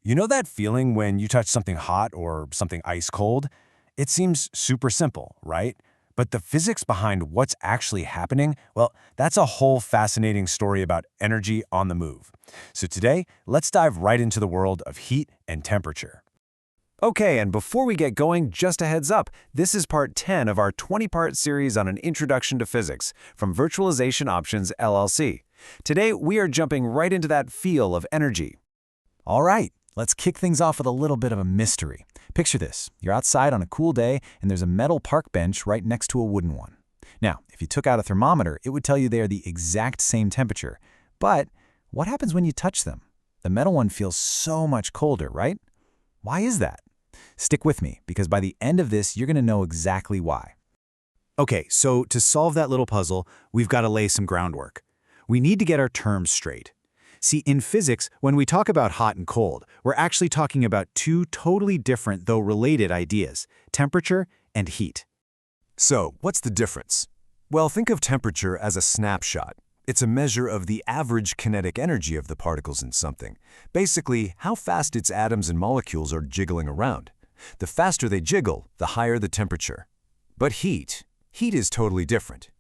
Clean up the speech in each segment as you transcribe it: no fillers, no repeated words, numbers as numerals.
You know that feeling when you touch something hot or something ice cold? It seems super simple, right? But the physics behind what's actually happening, well, that's a whole fascinating story about energy on the move. So today, let's dive right into the world of heat and temperature. Okay, and before we get going, just a heads up, this is part 10 of our 20-part series on an introduction to physics from Virtualization Options LLC. Today, we are jumping right into that feel of energy. All right, let's kick things off with a little bit of a mystery. Picture this. You're outside on a cool day, and there's a metal park bench right next to a wooden one. Now, if you took out a thermometer, it would tell you they are the exact same temperature. But what happens when you touch them? The metal one feels so much colder, right? Why is that? Stick with me, because by the end of this, you're going to know exactly why. Okay, so to solve that little puzzle, we've got to lay some groundwork. We need to get our terms straight. See, in physics, when we talk about hot and cold, we're actually talking about two totally different, though related ideas: temperature and heat. So, what's the difference? Well, think of temperature as a snapshot. It's a measure of the average kinetic energy of the particles in something. Basically, how fast its atoms and molecules are jiggling around. The faster they jiggle, the higher the temperature. But heat is totally different.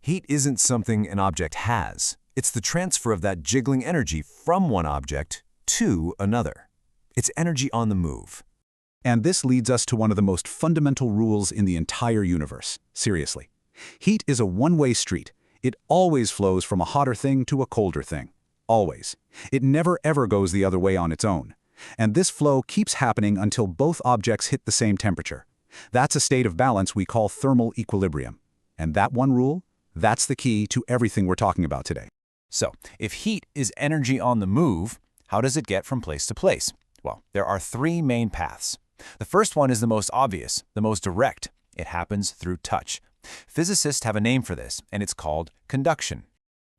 Heat isn't something an object has. It's the transfer of that jiggling energy from one object to another. It's energy on the move. And this leads us to one of the most fundamental rules in the entire universe. Seriously. Heat is a one-way street. It always flows from a hotter thing to a colder thing. Always. It never ever goes the other way on its own. And this flow keeps happening until both objects hit the same temperature. That's a state of balance we call thermal equilibrium. And that one rule, that's the key to everything we're talking about today. So, if heat is energy on the move, how does it get from place to place? Well, there are three main paths. The first one is the most obvious, the most direct. It happens through touch. Physicists have a name for this, and it's called conduction.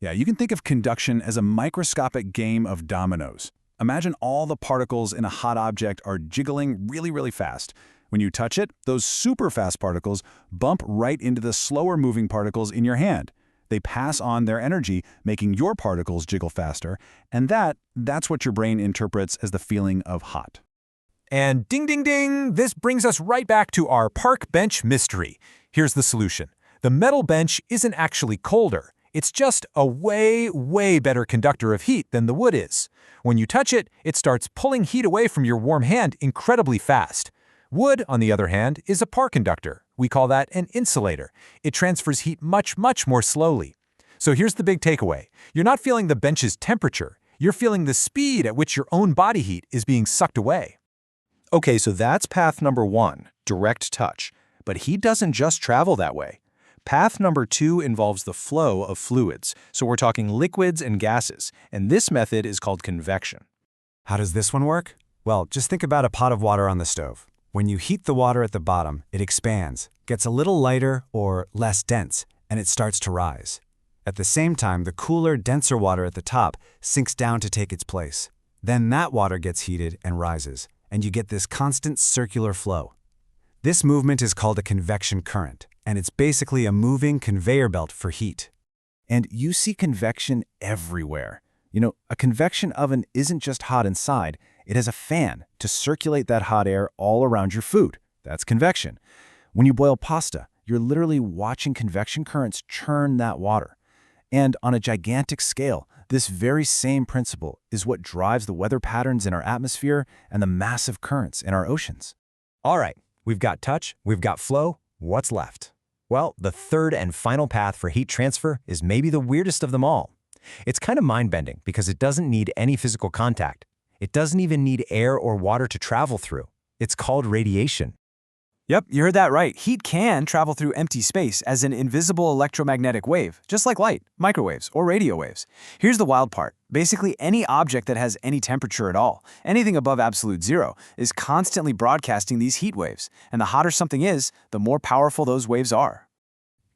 Yeah, you can think of conduction as a microscopic game of dominoes. Imagine all the particles in a hot object are jiggling really fast. When you touch it, those super fast particles bump right into the slower moving particles in your hand. They pass on their energy, making your particles jiggle faster, and that's what your brain interprets as the feeling of hot. And ding, ding, ding, this brings us right back to our park bench mystery. Here's the solution. The metal bench isn't actually colder. It's just a way better conductor of heat than the wood is. When you touch it, it starts pulling heat away from your warm hand incredibly fast. Wood, on the other hand, is a par conductor. We call that an insulator. It transfers heat much more slowly. So here's the big takeaway. You're not feeling the bench's temperature. You're feeling the speed at which your own body heat is being sucked away. Okay, so that's path number one, direct touch. But heat doesn't just travel that way. Path number two involves the flow of fluids. So we're talking liquids and gases, and this method is called convection. How does this one work? Well, just think about a pot of water on the stove. When you heat the water at the bottom, it expands, gets a little lighter or less dense, and it starts to rise. At the same time, the cooler, denser water at the top sinks down to take its place. Then that water gets heated and rises, and you get this constant circular flow. This movement is called a convection current, and it's basically a moving conveyor belt for heat. And you see convection everywhere. You know, a convection oven isn't just hot inside. It has a fan to circulate that hot air all around your food. That's convection. When you boil pasta, you're literally watching convection currents churn that water. And on a gigantic scale, this very same principle is what drives the weather patterns in our atmosphere and the massive currents in our oceans. All right, we've got touch, we've got flow. What's left? Well, the third and final path for heat transfer is maybe the weirdest of them all. It's kind of mind-bending because it doesn't need any physical contact. It doesn't even need air or water to travel through. It's called radiation. Yep, you heard that right. Heat can travel through empty space as an invisible electromagnetic wave, just like light, microwaves, or radio waves. Here's the wild part. Basically, any object that has any temperature at all, anything above absolute zero, is constantly broadcasting these heat waves. And the hotter something is, the more powerful those waves are.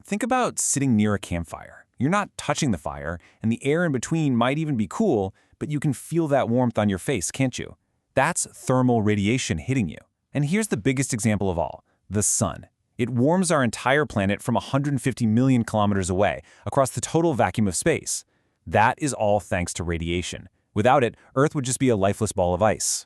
Think about sitting near a campfire. You're not touching the fire, and the air in between might even be cool, but you can feel that warmth on your face, can't you? That's thermal radiation hitting you. And here's the biggest example of all, the sun. It warms our entire planet from 150 million kilometers away, across the total vacuum of space. That is all thanks to radiation. Without it, Earth would just be a lifeless ball of ice.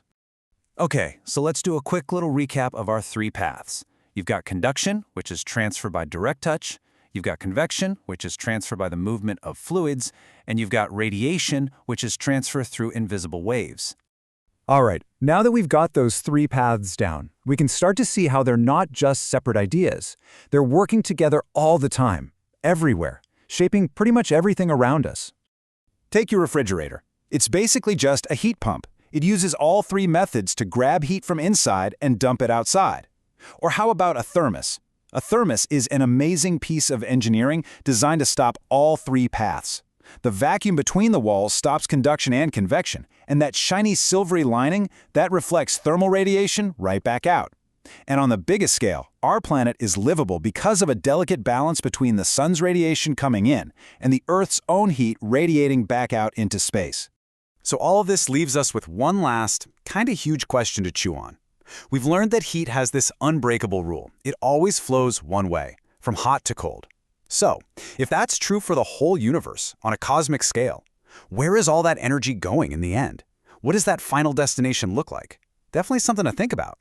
Okay, so let's do a quick little recap of our three paths. You've got conduction, which is transfer by direct touch. You've got convection, which is transfer by the movement of fluids. And you've got radiation, which is transfer through invisible waves. All right, now that we've got those three paths down, we can start to see how they're not just separate ideas. They're working together all the time, everywhere, shaping pretty much everything around us. Take your refrigerator. It's basically just a heat pump. It uses all three methods to grab heat from inside and dump it outside. Or how about a thermos? A thermos is an amazing piece of engineering designed to stop all three paths. The vacuum between the walls stops conduction and convection, and that shiny silvery lining, that reflects thermal radiation right back out. And on the biggest scale, our planet is livable because of a delicate balance between the sun's radiation coming in and the Earth's own heat radiating back out into space. So all of this leaves us with one last, kind of huge question to chew on. We've learned that heat has this unbreakable rule. It always flows one way, from hot to cold. So, if that's true for the whole universe, on a cosmic scale, where is all that energy going in the end? What does that final destination look like? Definitely something to think about.